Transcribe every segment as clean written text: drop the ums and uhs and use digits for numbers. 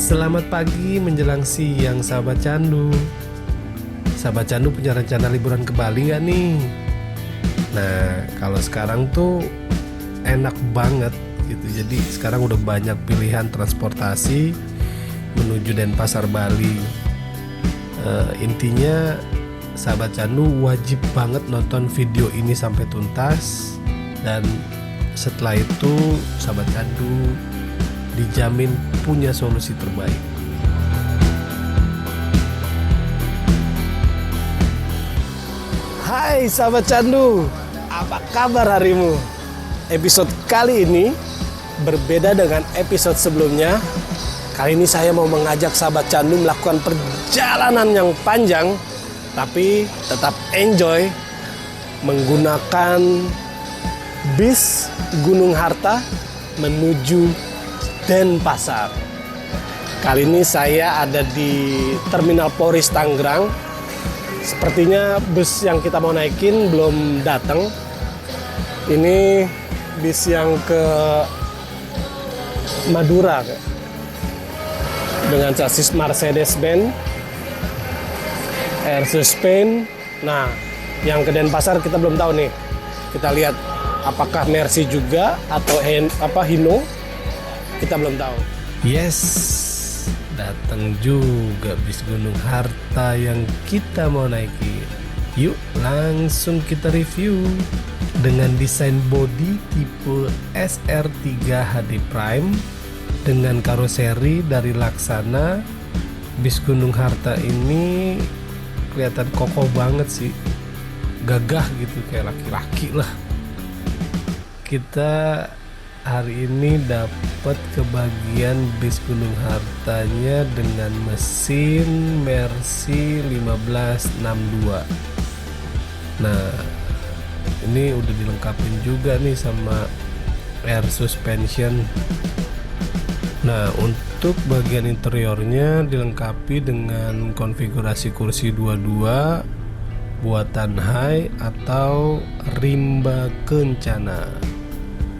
Selamat pagi menjelang siang sahabat candu. Sahabat candu punya rencana liburan ke Bali gak nih? Nah kalau sekarang tuh enak banget gitu. Jadi sekarang udah banyak pilihan transportasi menuju Denpasar Bali. Intinya sahabat candu wajib banget nonton video ini sampai tuntas. Dan setelah itu sahabat candu dijamin punya solusi terbaik. Hai sahabat candu, apa kabar harimu? Episode kali ini berbeda dengan episode sebelumnya. Kali ini saya mau mengajak sahabat candu melakukan perjalanan yang panjang, tapi tetap enjoy menggunakan bis Gunung Harta menuju Denpasar. Kali ini saya ada di Terminal Polres Tangerang. Sepertinya bus yang kita mau naikin belum datang. Ini bis yang ke Madura dengan chassis Mercedes-Benz Air Suspense. Nah, yang ke Denpasar kita belum tahu nih. Kita lihat apakah Mercy juga atau Hino. Kita belum tahu. Yes, datang juga bis Gunung Harta yang kita mau naiki. Yuk langsung kita review. Dengan desain bodi tipe SR3 HD Prime dengan karoseri dari Laksana, bis Gunung Harta ini kelihatan kokoh banget sih. Gagah gitu kayak laki-laki lah. Kita hari ini dapat kebagian bis Gunung Hartanya dengan mesin Mercy 1562. Nah, ini udah dilengkapin juga nih sama air suspension. Nah, untuk bagian interiornya dilengkapi dengan konfigurasi kursi 22 buatan Hai atau rimba kencana.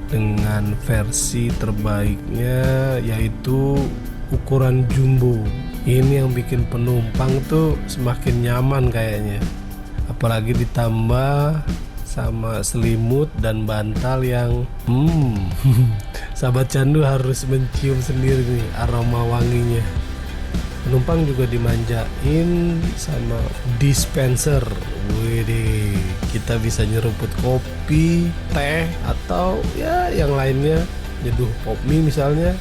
Dengan versi terbaiknya yaitu ukuran jumbo. Ini yang bikin penumpang tuh semakin nyaman kayaknya. Apalagi ditambah sama selimut dan bantal yang sahabat candu harus mencium sendiri nih aroma wanginya. Penumpang juga dimanjain sama dispenser. Widih, kita bisa nyeruput kopi, teh, atau ya yang lainnya, nyeduh pop mie misalnya.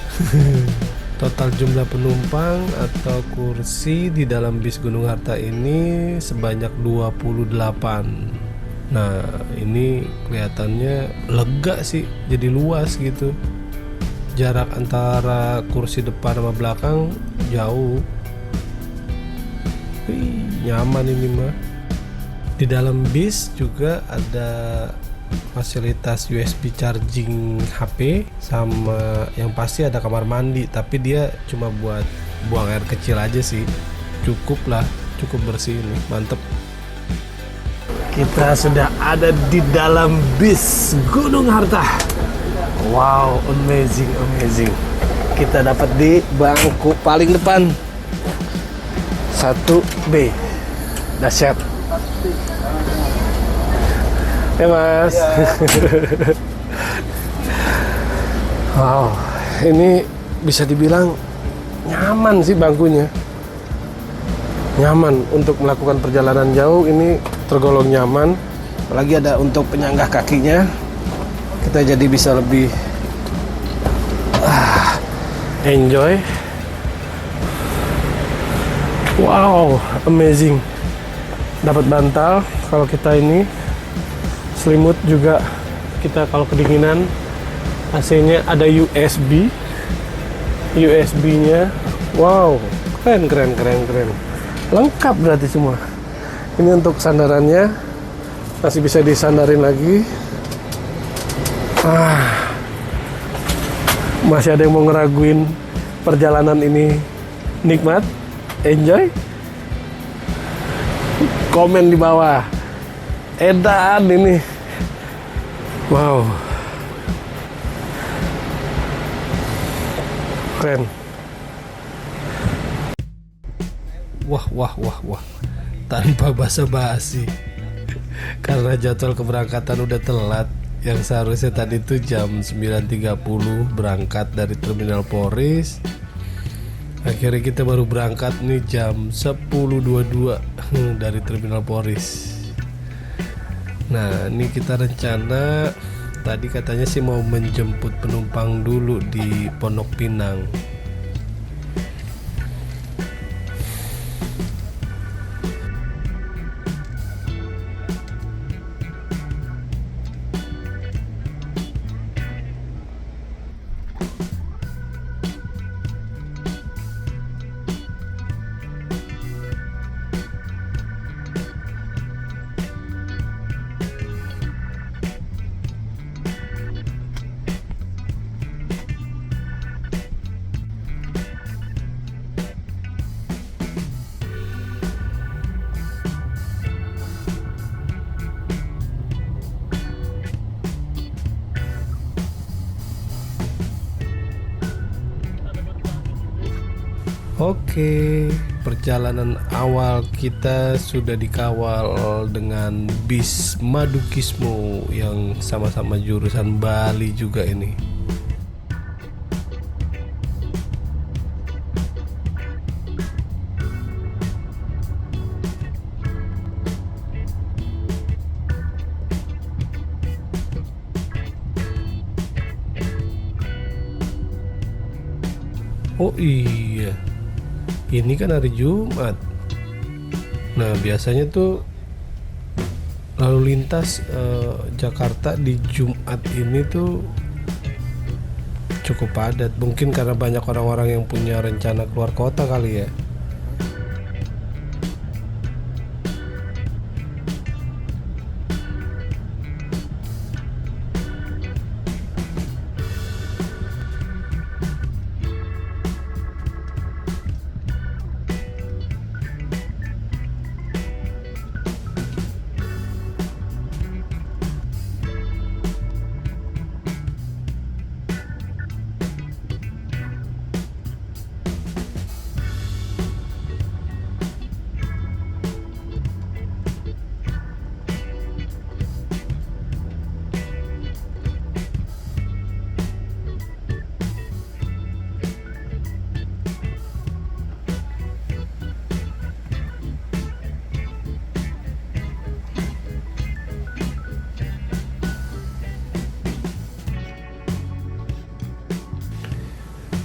Total jumlah penumpang atau kursi di dalam bis Gunung Harta ini sebanyak 28. Nah, ini kelihatannya lega sih, jadi luas gitu. Jarak antara kursi depan sama belakang jauh. Wih, nyaman ini mah. Di dalam bis juga ada fasilitas USB charging HP, sama yang pasti ada kamar mandi, tapi dia cuma buat buang air kecil aja sih. Cukup bersih ini, mantep. Kita sudah ada di dalam bis Gunung Harta. Wow, amazing. Kita dapat di bangku paling depan 1B. Dahsyat. Ya mas. Wow, ini bisa dibilang nyaman sih bangkunya. Nyaman untuk melakukan perjalanan jauh, ini tergolong nyaman. Apalagi ada untuk penyanggah kakinya, kita jadi bisa lebih enjoy. Wow, amazing. Dapat bantal kalau kita ini, selimut juga kita kalau kedinginan. AC-nya ada USB-nya. Wow, keren. Lengkap berarti semua. Ini untuk sandarannya masih bisa disandarin lagi. Masih ada yang mau ngeraguin perjalanan ini nikmat, enjoy? Komen di bawah. Edan ini. Wow. Keren. Wah. Tanpa basa-basi. Karena jadwal keberangkatan udah telat. Yang seharusnya tadi tuh jam 9.30 berangkat dari Terminal Polris. Akhirnya kita baru berangkat nih jam 10.22 dari Terminal Polris. Nah, ini kita rencana tadi katanya sih mau menjemput penumpang dulu di Pondok Pinang. Oke, perjalanan awal kita sudah dikawal dengan bis Madukismo yang sama-sama jurusan Bali juga ini. Oh iya, ini kan hari Jumat. Nah, biasanya tuh lalu lintas Jakarta di Jumat ini tuh cukup padat. Mungkin karena banyak orang-orang yang punya rencana keluar kota kali ya.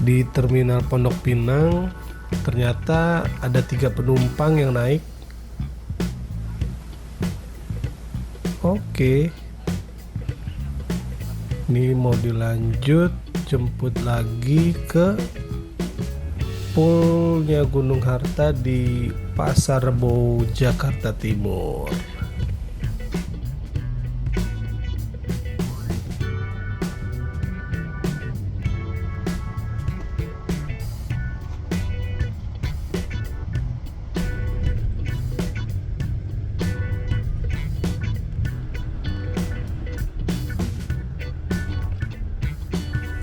Di Terminal Pondok Pinang ternyata ada 3 penumpang yang naik. Oke, ini mau dilanjut jemput lagi ke poolnya Gunung Harta di Pasar Rebo, Jakarta Timur.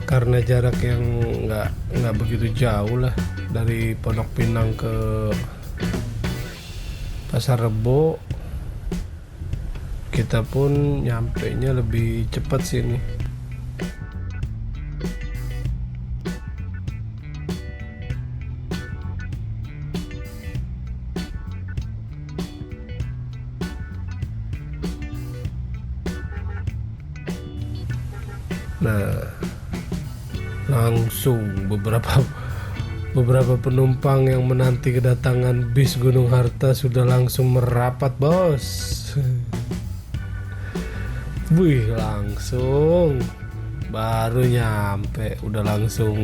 Karena jarak yang nggak begitu jauh lah dari Pondok Pinang ke Pasar Rebo, kita pun nyampe nya lebih cepat sini. Nah, langsung beberapa penumpang yang menanti kedatangan bis Gunung Harta sudah langsung merapat, bos. Wih, langsung baru nyampe udah langsung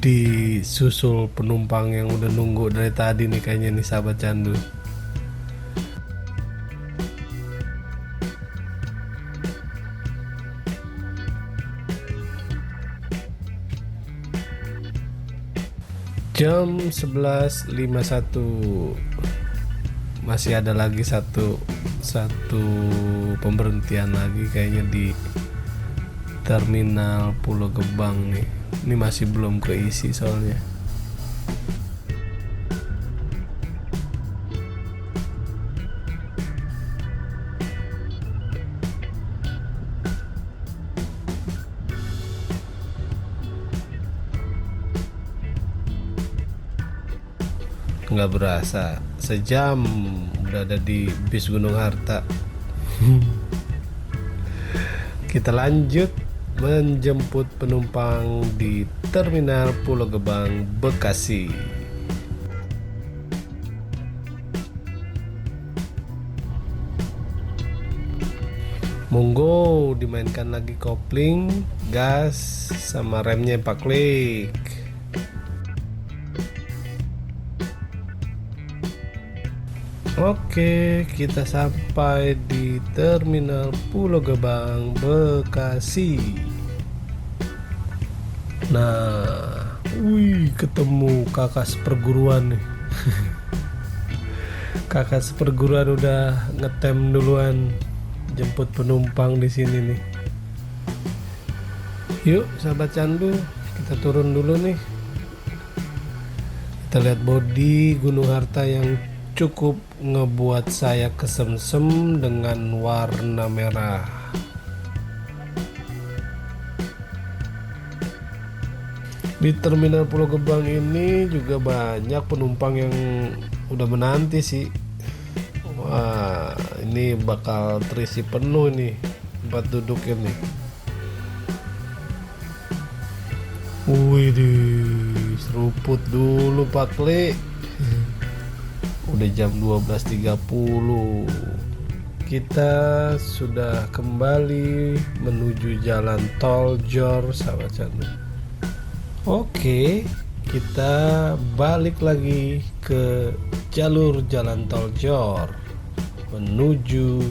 disusul penumpang yang udah nunggu dari tadi nih, kayaknya nih sahabat candu. Jam 11.51 masih ada lagi satu pemberhentian lagi kayaknya di Terminal Pulau Gebang nih. Ini masih belum keisi soalnya. Nggak berasa, sejam udah ada di bis Gunung Harta. Kita lanjut menjemput penumpang di Terminal Pulau Gebang, Bekasi. Monggo dimainkan lagi kopling, gas, sama remnya 4 klik. Oke, kita sampai di Terminal Pulau Gebang, Bekasi. Nah, ketemu kakak seperguruan nih. Kakak seperguruan udah ngetem duluan jemput penumpang di sini nih. Yuk, sahabat candu, kita turun dulu nih. Kita lihat bodi Gunung Harta yang cukup ngebuat saya kesemsem dengan warna merah. Di Terminal Pulau Gebang ini juga banyak penumpang yang udah menanti sih. Wah, ini bakal terisi penuh nih tempat duduk ini. Wih, seruput dulu Pak Kli. Udah jam 12.30. Kita sudah kembali menuju jalan tol Jor, sahabat candu. Oke, kita balik lagi ke jalur jalan tol Jor menuju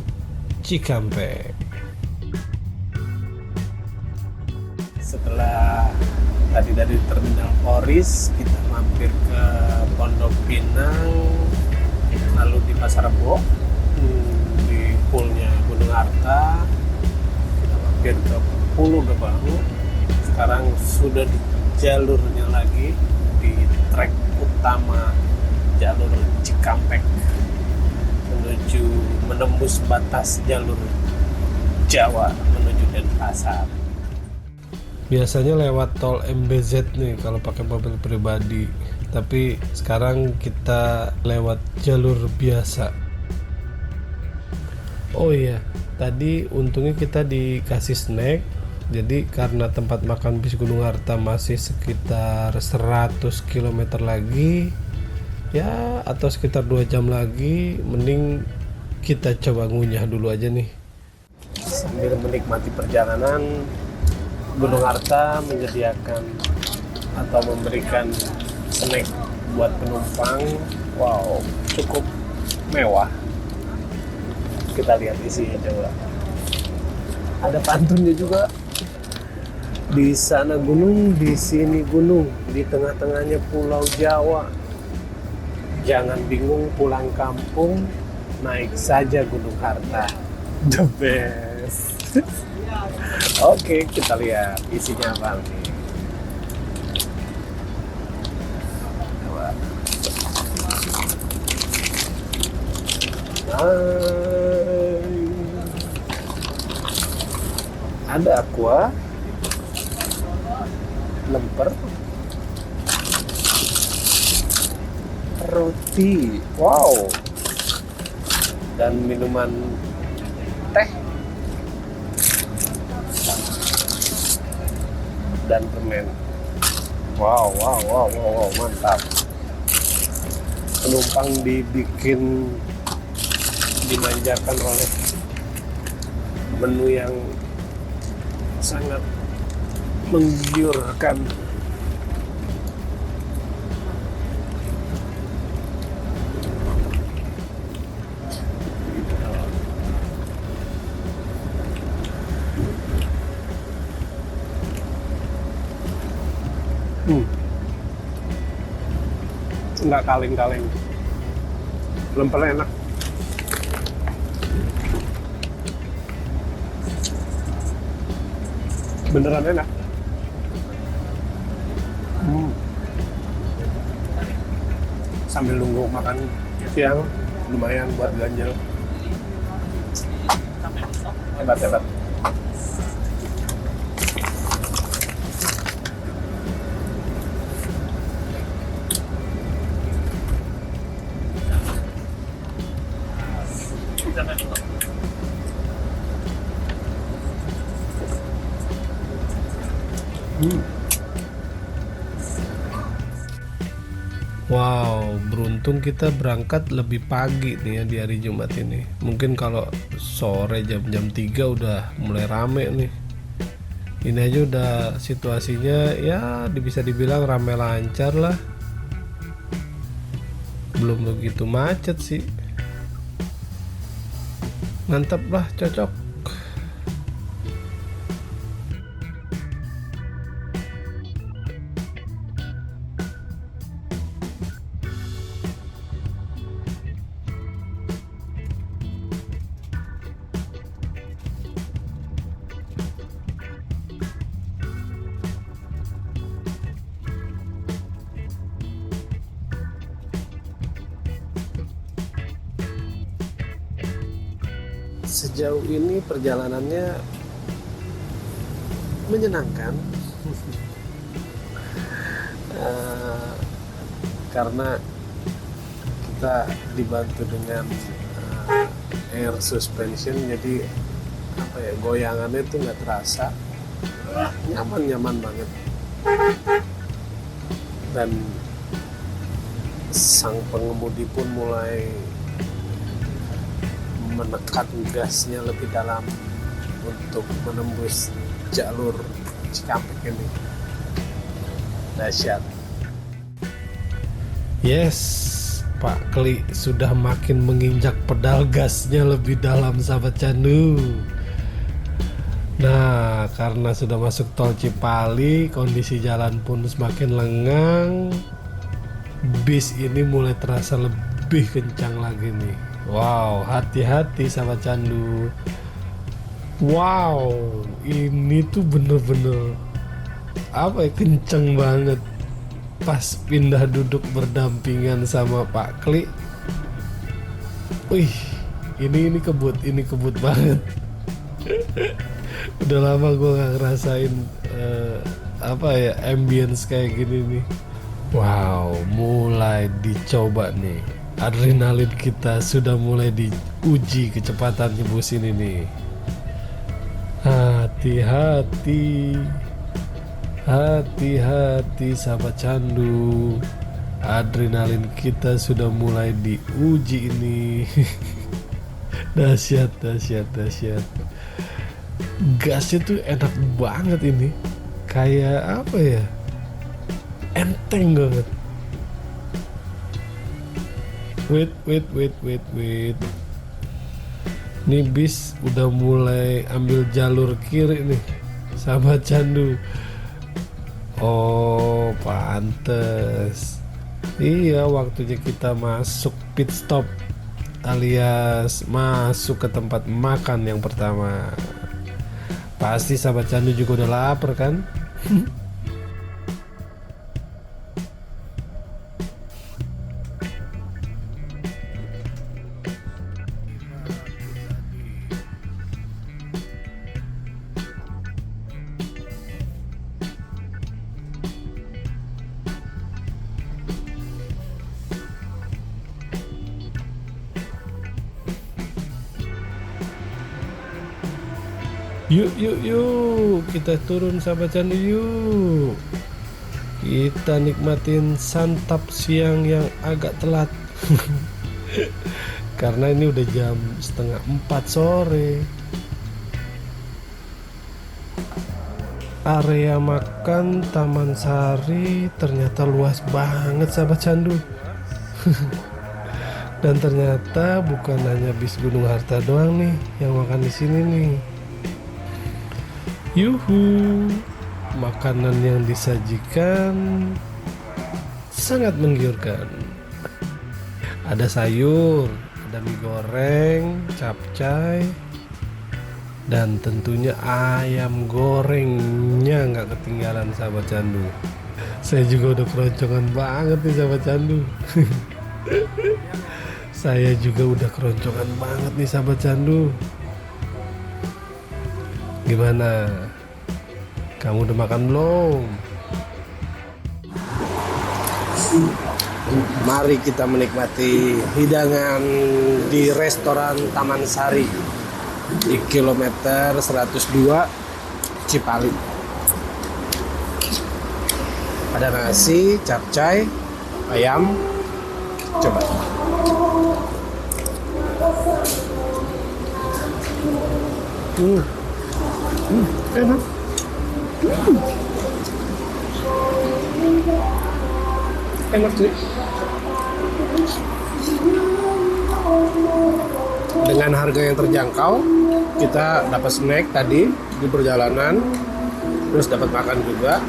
Cikampek. Setelah tadi dari Terminal Poris, kita mampir ke Pondok Pinang, lalu di Pasar Rebo, di poolnya Gunung Harta, kita mampir ke Pulau Gebang. Sekarang sudah di jalurnya lagi, di trek utama jalur Cikampek menuju menembus batas jalur Jawa menuju Denpasar. Biasanya lewat tol MBZ nih kalau pakai mobil pribadi, tapi sekarang kita lewat jalur biasa. Oh iya, tadi untungnya kita dikasih snack. Jadi karena tempat makan bis Gunung Harta masih sekitar 100 km lagi, ya atau sekitar 2 jam lagi, mending kita coba ngunyah dulu aja nih. Sambil menikmati perjalanan, Gunung Harta menyediakan atau memberikan snack buat penumpang. Wow, cukup mewah. Kita lihat isinya coba. Ada pantunnya juga. Di sana gunung, di sini gunung, di tengah-tengahnya Pulau Jawa. Jangan bingung pulang kampung, naik saja Gunung Harta. The best. Oke, kita lihat isinya apa nih. Coba. Ada aqua, lemper, roti, wow, dan minuman teh dan permen. Wow, mantap. Penumpang dimanjakan oleh menu yang sangat menggiurkan. Nggak kaleng-kaleng, lempernya enak. Beneran enak. Sambil nunggu makan siang, lumayan buat ganjel. Hebat. Wow, beruntung kita berangkat lebih pagi nih ya di hari Jumat ini. Mungkin kalau sore jam-jam 3 udah mulai rame nih. Ini aja udah situasinya ya bisa dibilang rame lancar lah. Belum begitu macet sih. Mantap lah, cocok. Sejauh ini perjalanannya menyenangkan. Karena kita dibantu dengan air suspension, jadi goyangannya itu nggak terasa, nyaman banget. Dan sang pengemudi pun mulai menekan gasnya lebih dalam untuk menembus jalur Cikampek ini. Dahsyat. Yes, Pak Kli sudah makin menginjak pedal gasnya lebih dalam, sahabat candu. Nah, karena sudah masuk tol Cipali, kondisi jalan pun semakin lengang. Bis ini mulai terasa lebih kencang lagi nih. Wow, hati-hati sahabat candu. Wow, ini tuh bener-bener kenceng banget. Pas pindah duduk berdampingan sama Pak Kli, wih, ini kebut banget. Udah lama gue gak ngerasain ambience kayak gini nih. Wow, mulai dicoba nih. Adrenalin kita sudah mulai diuji kecepatan bus ini nih. Hati-hati sahabat candu. Adrenalin kita sudah mulai diuji ini. Dahsyat. Gasnya tuh enak banget ini. Kayak enteng banget. Wait. Nih bis udah mulai ambil jalur kiri nih, sahabat candu. Oh, pantes. Iya, waktunya kita masuk pit stop alias masuk ke tempat makan yang pertama. Pasti sahabat candu juga udah lapar kan? Yuk, kita turun sahabat candu yuk. Kita nikmatin santap siang yang agak telat. Karena ini udah jam 3:30 sore. Area makan Taman Sari ternyata luas banget sahabat candu. Dan ternyata bukan hanya bis Gunung Harta doang nih yang makan di sini nih. Yuhu, makanan yang disajikan sangat menggiurkan. Ada sayur, ada mie goreng, capcay, dan tentunya ayam gorengnya nggak ketinggalan sahabat candu. Saya juga udah keroncongan banget nih sahabat candu. Saya juga udah keroncongan banget nih sahabat candu. Gimana? Kamu udah makan belum? Mari kita menikmati hidangan di restoran Taman Sari di kilometer 102 Cipali. Ada nasi, capcay, ayam, Coba. Enak. Enak sih. Dengan harga yang terjangkau, kita dapat snack tadi di perjalanan, terus dapat makan juga.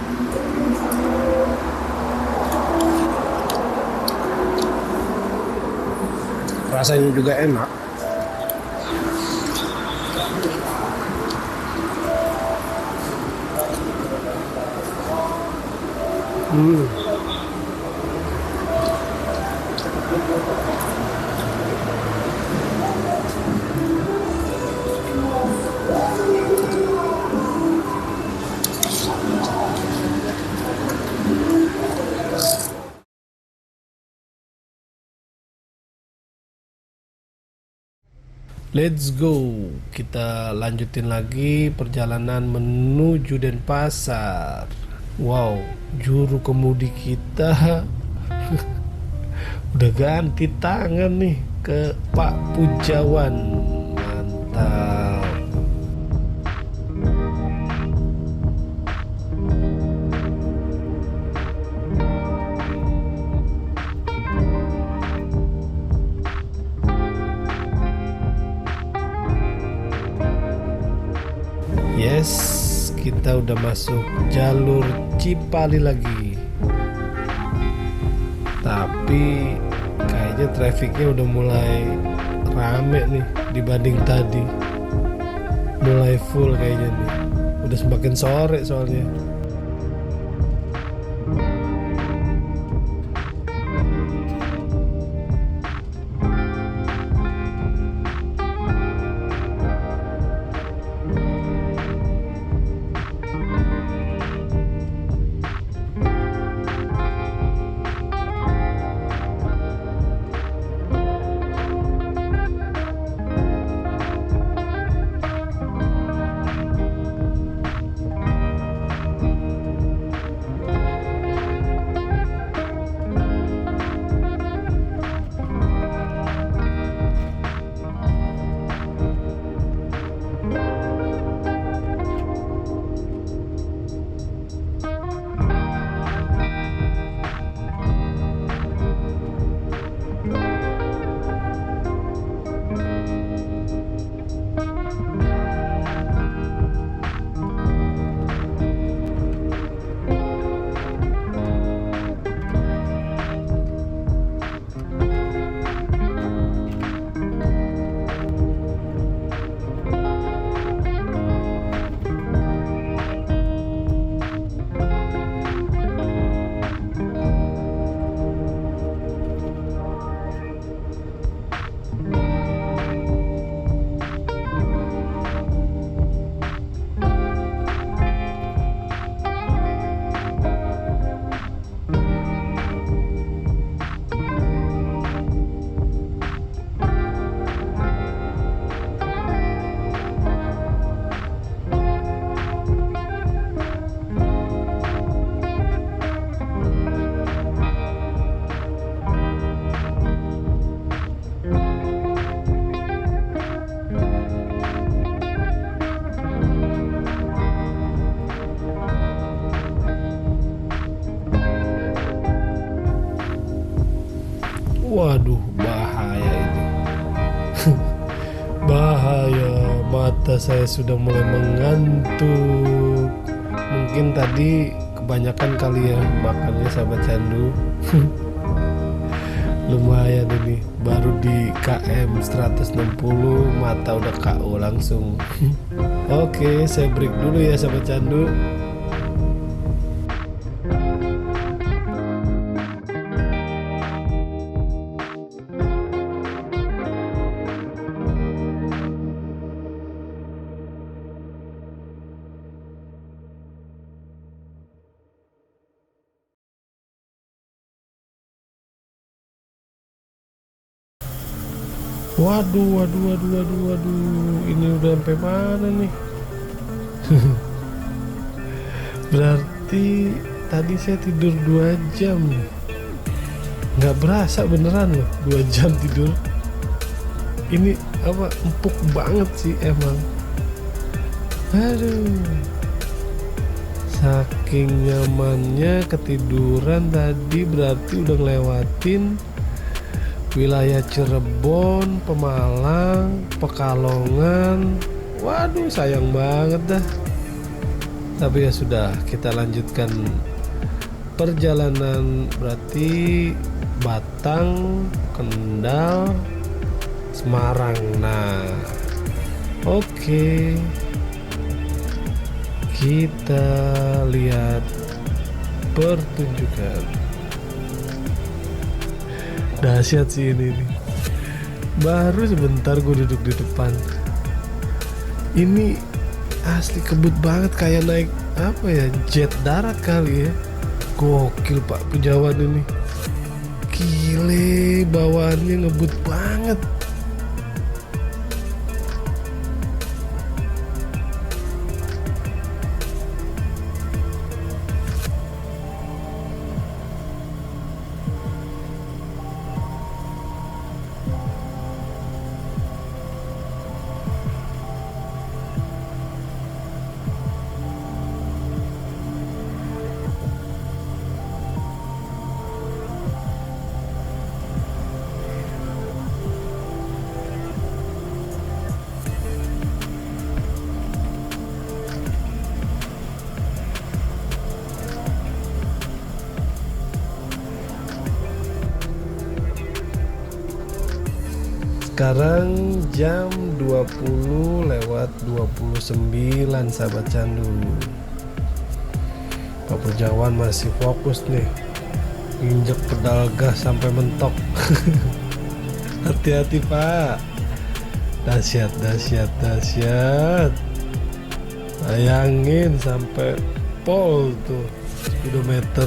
Rasanya juga enak. Let's go, kita lanjutin lagi perjalanan menuju Denpasar. Wow, juru kemudi kita udah ganti tangan nih ke Pak Pujawan. Mantap. Yes, kita udah masuk jalur Cipali lagi. Tapi kayaknya trafiknya udah mulai rame nih dibanding tadi. Mulai full kayaknya nih. Udah semakin sore soalnya. Waduh, bahaya ini. Bahaya, mata saya sudah mulai mengantuk. Mungkin tadi kebanyakan kali ya makannya sahabat candu. Lumayan ini, baru di KM 160 mata udah KO langsung. Oke, saya break dulu ya sahabat candu. Waduh, ini udah sampai mana nih? Berarti tadi saya tidur 2 jam. Nggak berasa beneran loh 2 jam tidur. Ini apa, empuk banget sih emang. Aduh, saking nyamannya ketiduran tadi, berarti udah ngelewatin wilayah Cirebon, Pemalang, Pekalongan. Waduh, sayang banget dah. Tapi ya sudah, kita lanjutkan perjalanan. Berarti Batang, Kendal, Semarang. Nah, oke. Kita lihat pertunjukan. Dahsyat sih ini nih. Baru sebentar gue duduk di depan. Ini asli kebut banget, kayak naik apa ya, jet darat kali ya. Gokil Pak Pujawan ini. Gile, bawaannya ngebut banget. Sekarang jam 20:29 sahabat candu. Pak Pujawan masih fokus nih, injek pedal gas sampai mentok. Hati-hati Pak. Dahsyat. Bayangin sampai pol tuh, speedometer.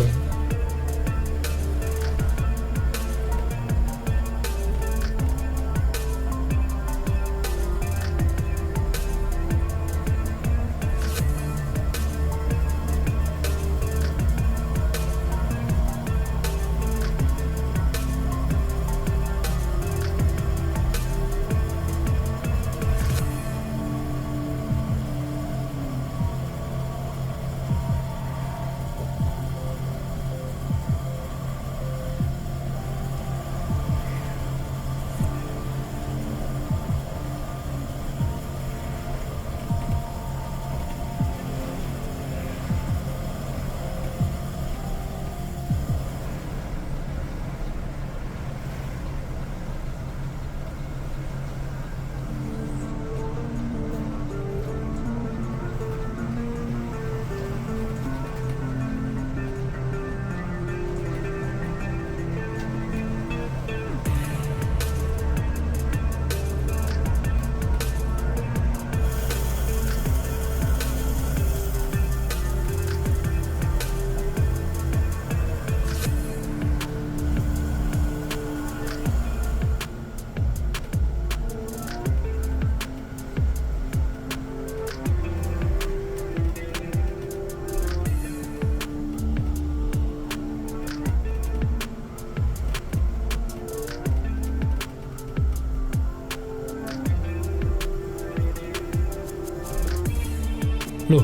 Loh,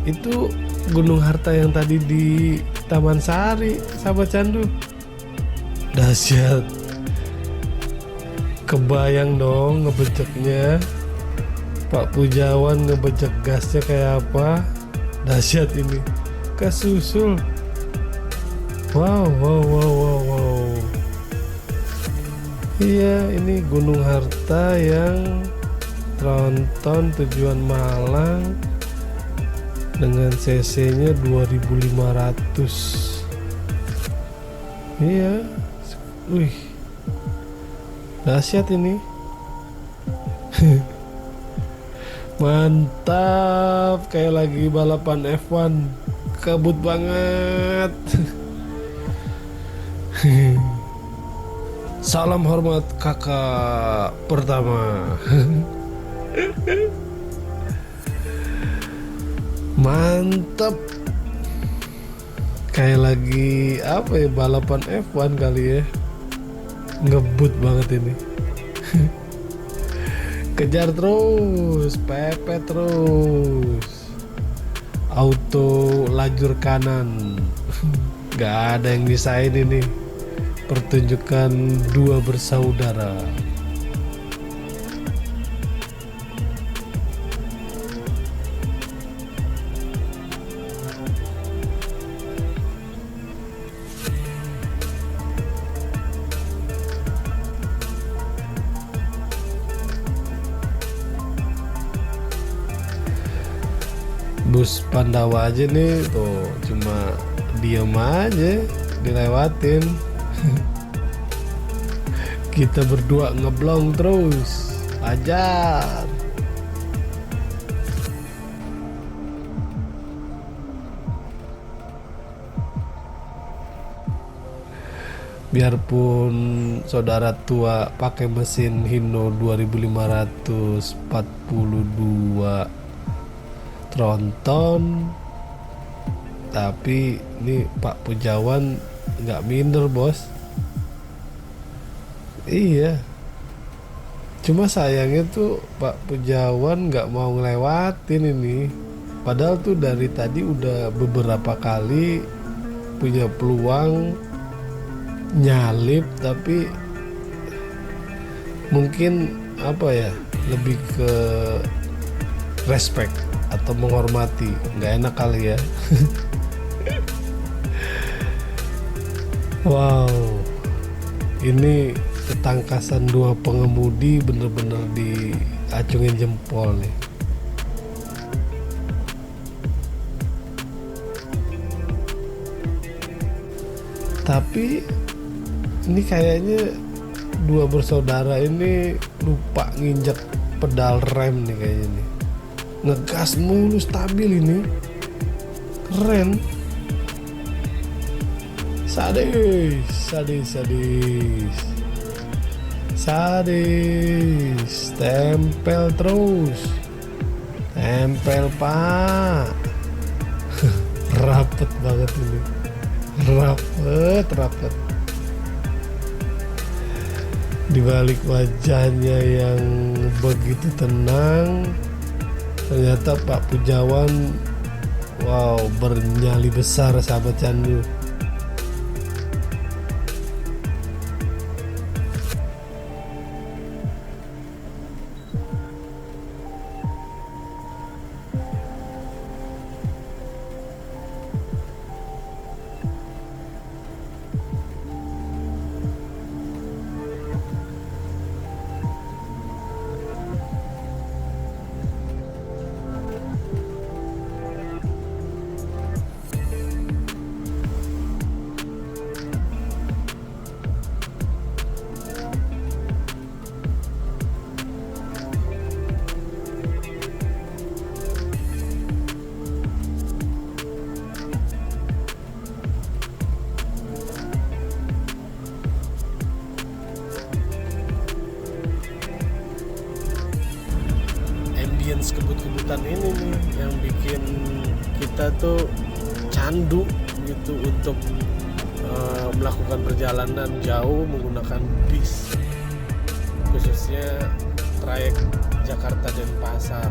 itu Gunung Harta yang tadi di Taman Sari, sahabat candu. Dahsyat. Kebayang dong ngebejeknya. Pak Pujawan ngebejek gasnya kayak apa. Dahsyat ini. Kesusul. Wow. Iya, ini Gunung Harta yang tronton tujuan Malang dengan cc-nya 2500. Iya. Wih. Dahsyat ini. Mantap, kayak lagi balapan F1. Kabut banget. Salam hormat kakak pertama. Mantap. Kayak lagi apa ya, balapan F1 kali ya. Ngebut banget ini. Kejar terus, pepet terus. Auto lajur kanan. Gak ada yang bisain ini. Pertunjukan dua bersaudara. Bus Pandawa aja nih tuh cuma diem aja dilewatin. Kita berdua ngeblong terus, ajar. Biarpun saudara tua pakai mesin Hino 2542 tronton, tapi ini Pak Pujawan nggak minder bos. Iya, cuma sayangnya tuh Pak Pujawan nggak mau ngelewatin ini. Padahal tuh dari tadi udah beberapa kali punya peluang nyalip, tapi mungkin apa ya, lebih ke respect atau menghormati, nggak enak kali ya. Wow, ini ketangkasan dua pengemudi bener-bener diacungin jempol nih. Tapi ini kayaknya dua bersaudara ini lupa nginjek pedal rem nih kayaknya nih. Ngegas mulu, stabil ini, keren. Sadis, sadis, sadis, sadis. Tempel terus, tempel pak. Rapet banget ini, rapet, rapet. Di balik wajahnya yang begitu tenang, ternyata Pak Pujawan, wow, bernyali besar sahabat candu. Kebut-kebutan ini nih yang bikin kita tuh candu gitu untuk melakukan perjalanan jauh menggunakan bis, khususnya trayek Jakarta Denpasar.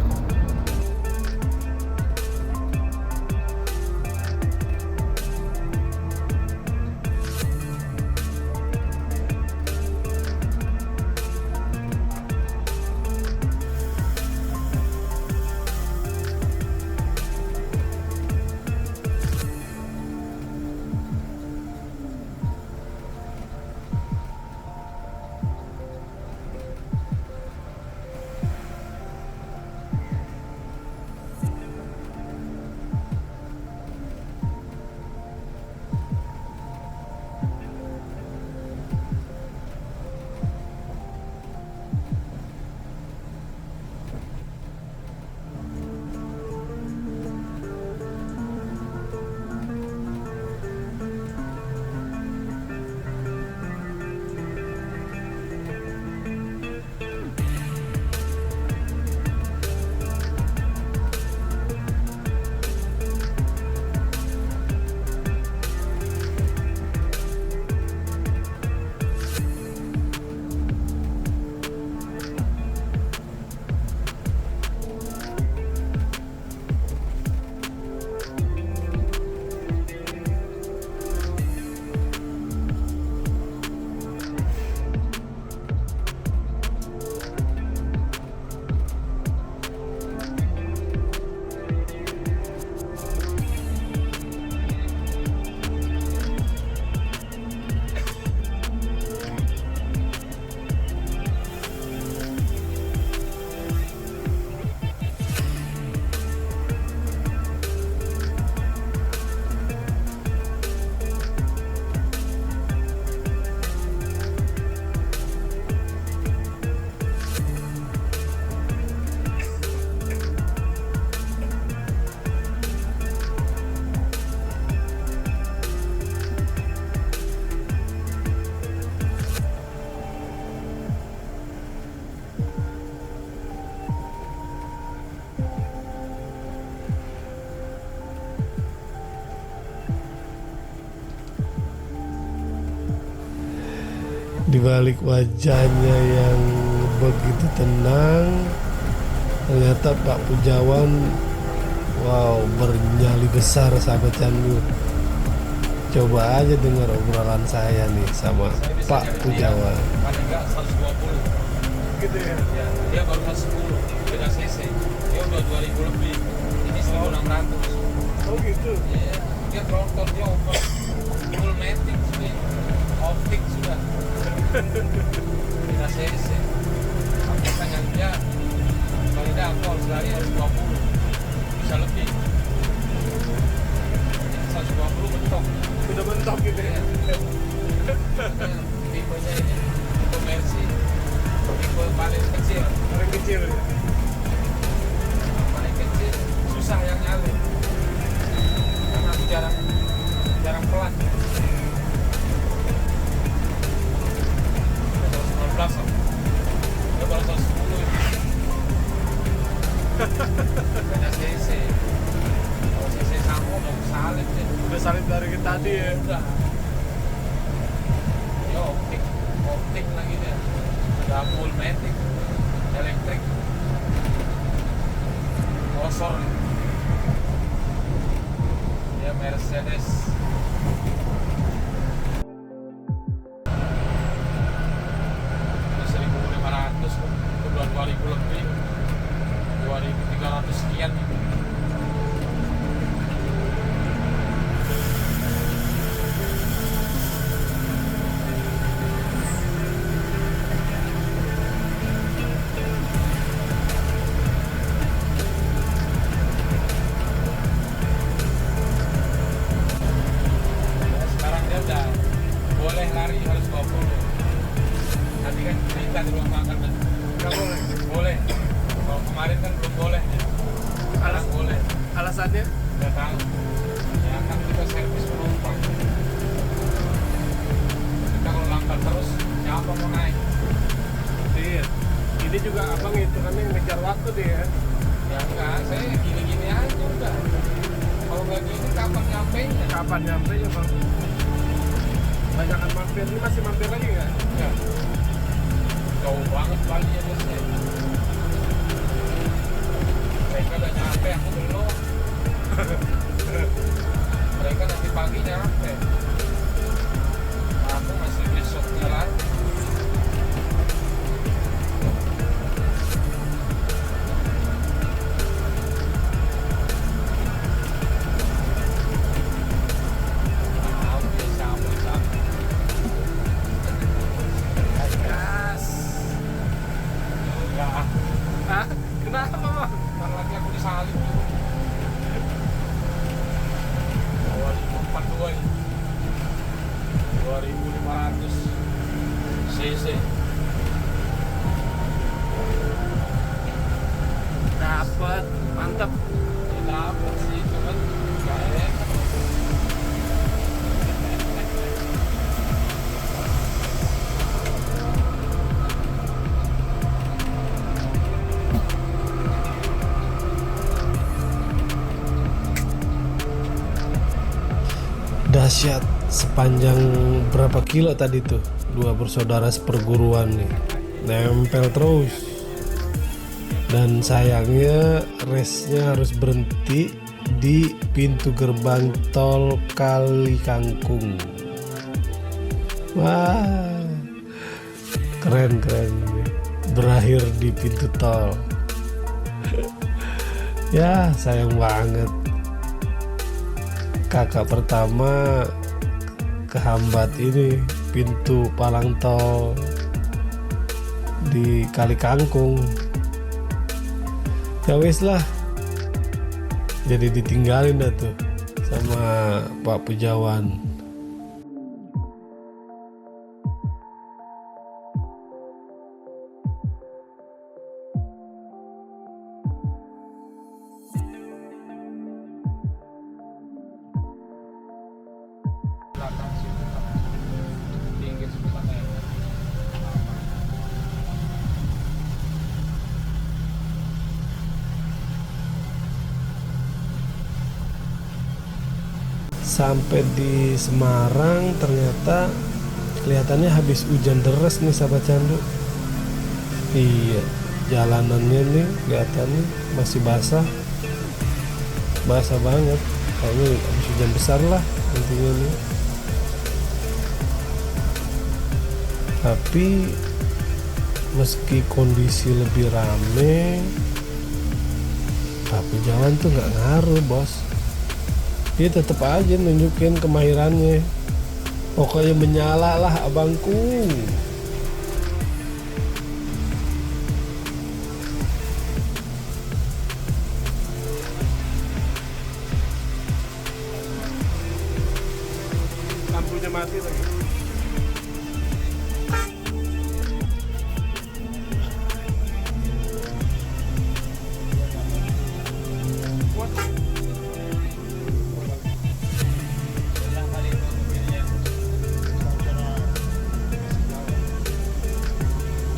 Di balik wajahnya yang begitu tenang, ternyata Pak Pujawan, wow, bernyali besar sahabat Candu. Coba aja dengar obrolan saya nih sama Pak Pujawan. Paling enggak 120 Gitu ya. ya, dia baru 110 beda cc, dia udah 2000 lebih, ini 1600. Oh gitu. Iya, dia tronton, dia over full matic sudah, optik sudah beda cc. Aku tanya dia paling enggak kalau sehari harus 20 bisa lebih, 120 mentok. Udah mentok gitu ya. Tipenya ini tipe Mercy, tipe paling kecil. Paling kecil ya. Paling kecil susah yang nyalin karena aku jarang pelan. Ada 19 loh, dia baru 110 ini. Beda cc, kalau cc sama udah salib deh. Udah salib dari tadi ya. Udah, dia optik lagi dia, udah full matic, elektrik, kosor, dia Mercedes. Ini 1.500 kok, itu 2.000 lebih, 2.300 sekian. Sekarang dia udah boleh lari harus 20. Tadi kan cerita di ruang makan kan, Nggak boleh. boleh. Kalau kemarin kan belum boleh. Sekarang boleh. Alasannya? Nggak tahu. Ya kan kita servis penumpang. Kita kalau lambat terus, siapa mau naik? Iya. Ini juga abang itu kan yang ngejar waktu dia ya. Ya enggak, saya gini-gini aja udah. Kalau nggak gini kapan nyampainya? Kapan nyampe ya bang? Banyakan mampir, ini masih mampir lagi nggak? Ya. Jauh banget Bali ya biasanya. Mereka udah nyampe, aku belum. Mereka nanti pagi nyampe. Aku masih besoknya lagi. Gas. Enggak, Hah? Kenapa bang? ntar lagi aku disalib. 2042 ini. 2500 cc. Dapat, mantap. Ya dapet sih, cuman gak enak. Dahsyat, sepanjang berapa kilo tadi tuh? Dua bersaudara seperguruan nih, nempel terus. Dan sayangnya resnya harus berhenti di pintu gerbang tol Kali Kangkung. Wah, keren nih. Berakhir di pintu tol. Ya, sayang banget. Kakak pertama kehambat ini pintu palang tol di Kali Kangkung. Ya wis lah, jadi ditinggalin dah tuh sama Pak Pujawan. Belakang situ tinggi 9 meter. Sampai di Semarang ternyata Kelihatannya habis hujan deras nih sahabat candu. Iya, jalanannya nih kelihatannya masih basah. Basah banget. Kayaknya habis hujan besar lah intinya nih. Tapi meski kondisi lebih rame, tapi jalan tuh nggak ngaruh bos. Dia tetap aja nunjukin kemahirannya. Pokoknya menyala lah abangku. Lampunya mati lagi.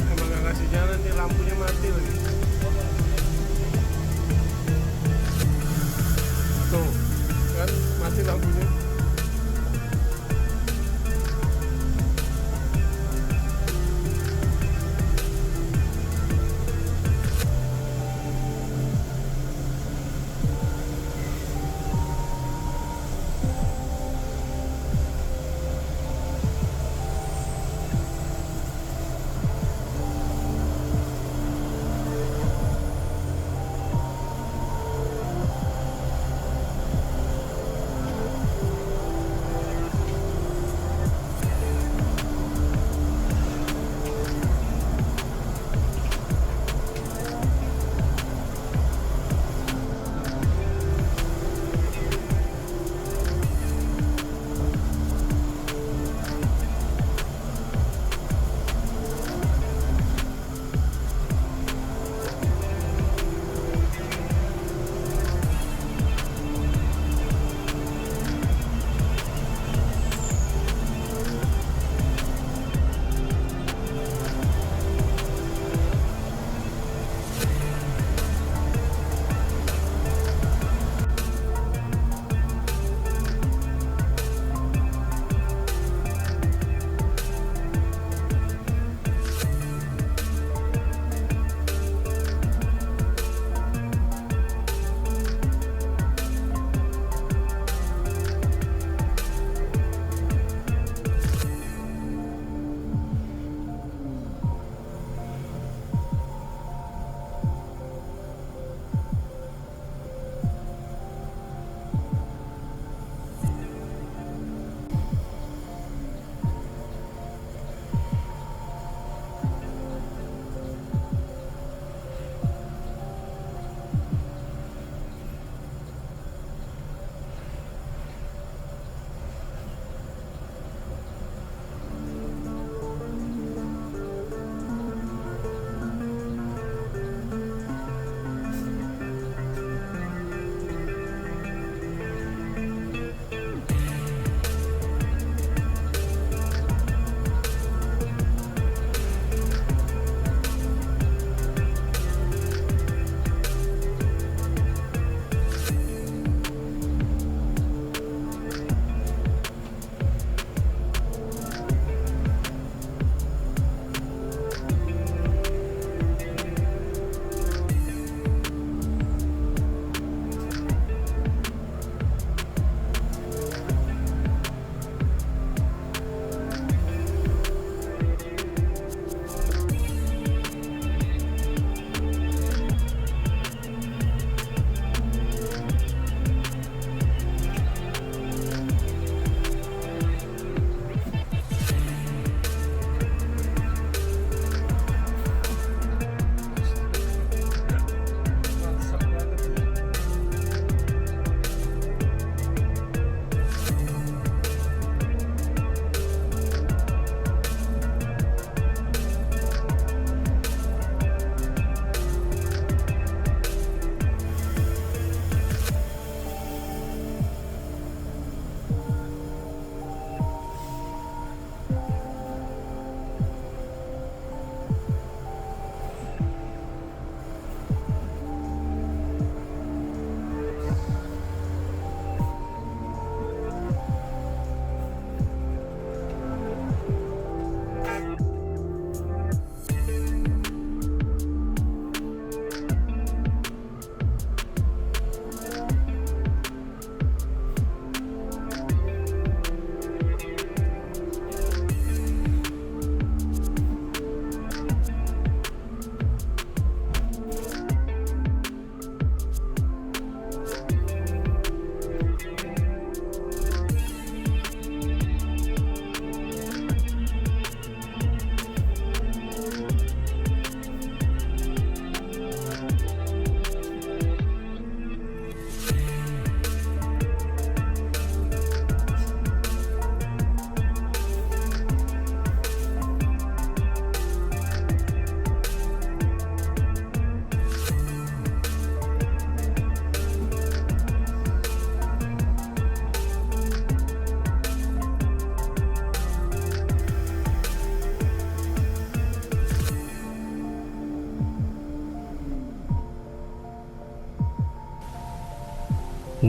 Emang gak ngasih jalan nih, lampunya mati lagi. Tuh, kan mati lampunya.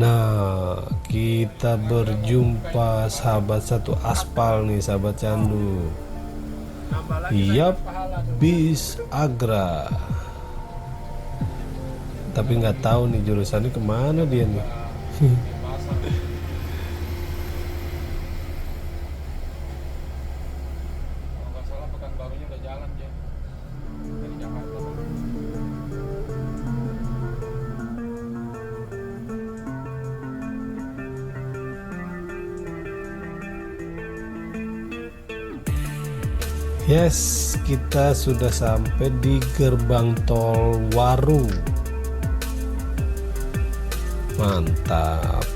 Nah, kita berjumpa sahabat satu aspal nih, sahabat candu. Nambah lagi Yap, pahala tuh. bis Agra. Tapi nggak tahu nih jurusannya kemana dia nih. di pasar. Kalau nggak salah Pekanbarunya udah jalan ya dari Jakarta. Yes, kita sudah sampai di gerbang tol Waru. Mantap.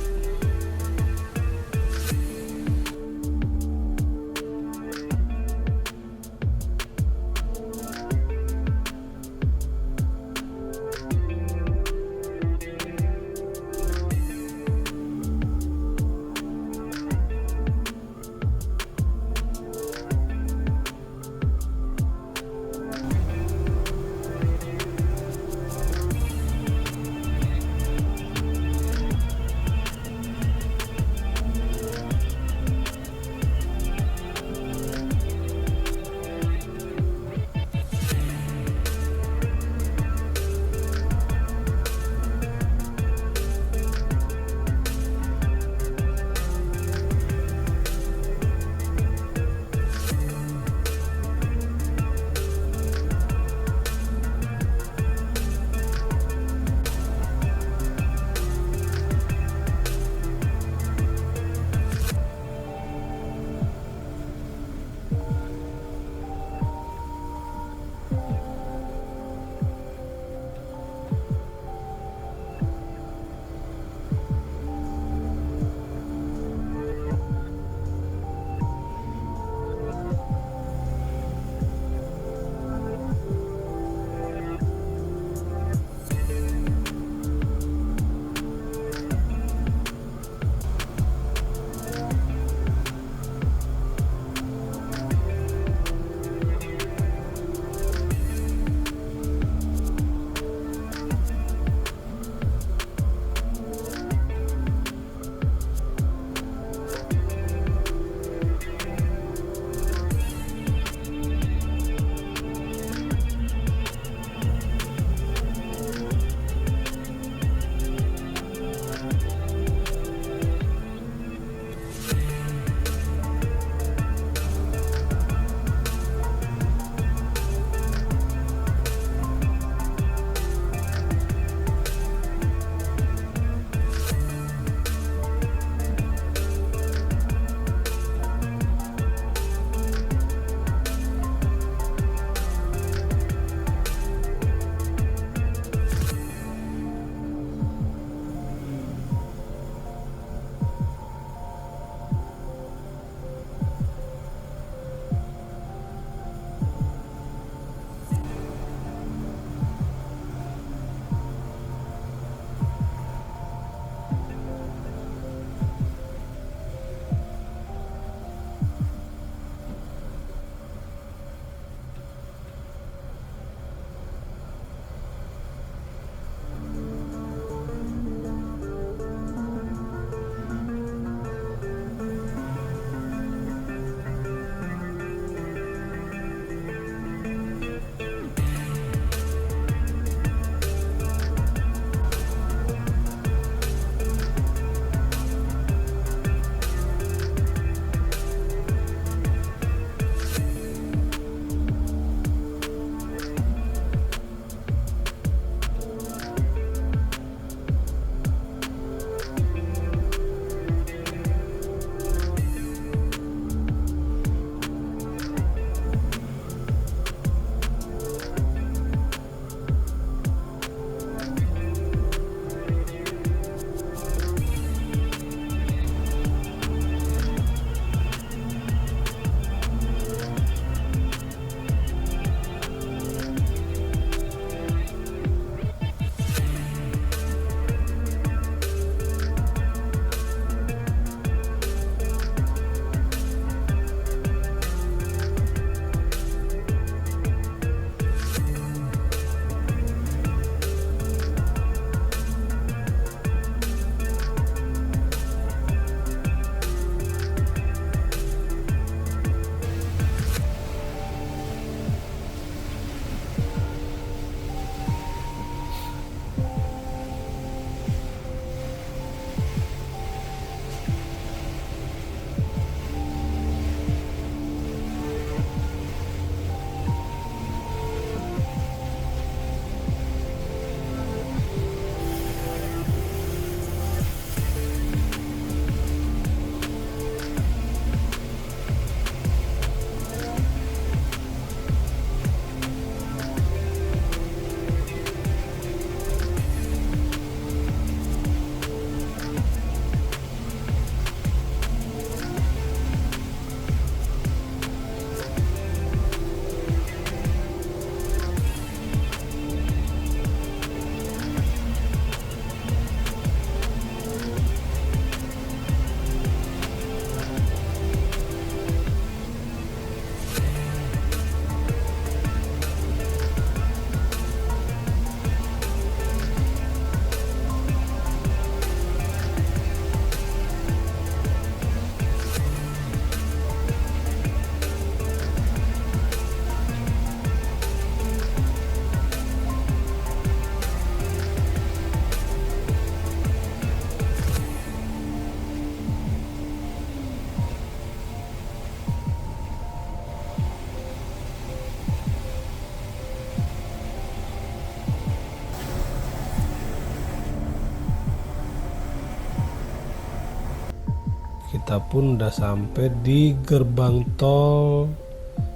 Kita pun udah sampai di gerbang tol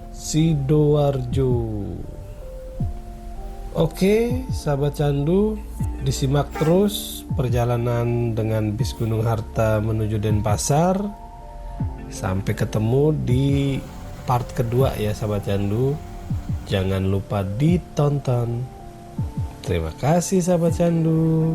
Sidoarjo. Oke, sahabat candu, disimak terus perjalanan dengan bis Gunung Harta menuju Denpasar. Sampai ketemu di part kedua ya sahabat candu. Jangan lupa ditonton. Terima kasih sahabat candu.